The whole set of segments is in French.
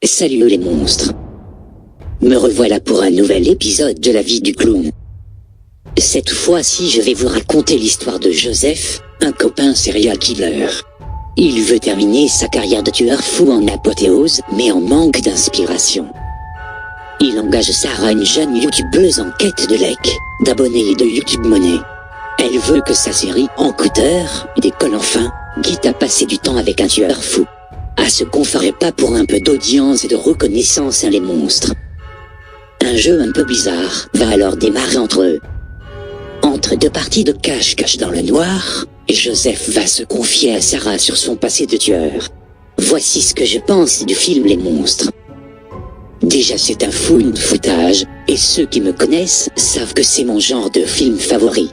Salut les monstres. Me revoilà pour un nouvel épisode de la vie du clown. Cette fois-ci je vais vous raconter l'histoire de Joseph, un copain serial killer. Il veut terminer sa carrière de tueur fou en apothéose, mais en manque d'inspiration. Il engage Sarah, une jeune youtubeuse en quête de likes, d'abonnés et de YouTube Money. Elle veut que sa série En Cooter décolle enfin, quitte à passer du temps avec un tueur fou. À se confarer pas pour un peu d'audience et de reconnaissance les monstres. Un jeu un peu bizarre va alors démarrer entre eux. Entre deux parties de cache-cache dans le noir, Joseph va se confier à Sarah sur son passé de tueur. Voici ce que je pense du film Les Monstres. Déjà c'est un found footage, et ceux qui me connaissent savent que c'est mon genre de film favori.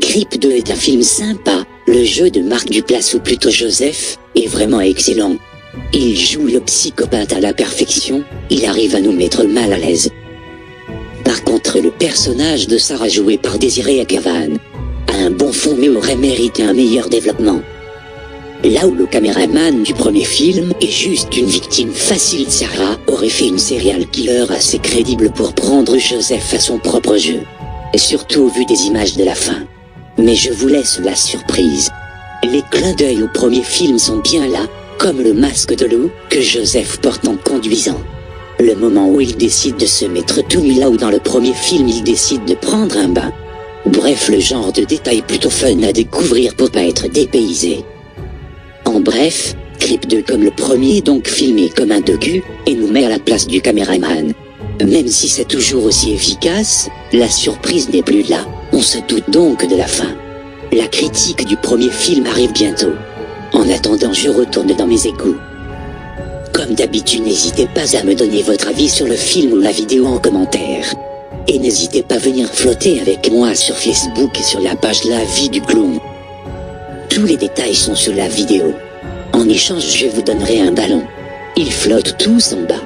Creep 2 est un film sympa, le jeu de Marc Duplass ou plutôt Joseph, est vraiment excellent. Il joue le psychopathe à la perfection, il arrive à nous mettre mal à l'aise. Par contre le personnage de Sarah joué par Désirée Akavan a un bon fond mais aurait mérité un meilleur développement. Là où le caméraman du premier film est juste une victime facile, Sarah aurait fait une serial killer assez crédible pour prendre Joseph à son propre jeu. Et surtout au vu des images de la fin. Mais je vous laisse la surprise. Les clins d'œil au premier film sont bien là, comme le masque de loup que Joseph porte en conduisant. Le moment où il décide de se mettre tout nu là où dans le premier film il décide de prendre un bain. Bref, le genre de détails plutôt fun à découvrir pour pas être dépaysé. En bref, Creep 2 comme le premier est donc filmé comme un docu, et nous met à la place du caméraman. Même si c'est toujours aussi efficace, la surprise n'est plus là, on se doute donc de la fin. La critique du premier film arrive bientôt. En attendant, je retourne dans mes égouts. Comme d'habitude, n'hésitez pas à me donner votre avis sur le film ou la vidéo en commentaire. Et n'hésitez pas à venir flotter avec moi sur Facebook et sur la page La Vie du Clown. Tous les détails sont sur la vidéo. En échange, je vous donnerai un ballon. Ils flottent tous en bas.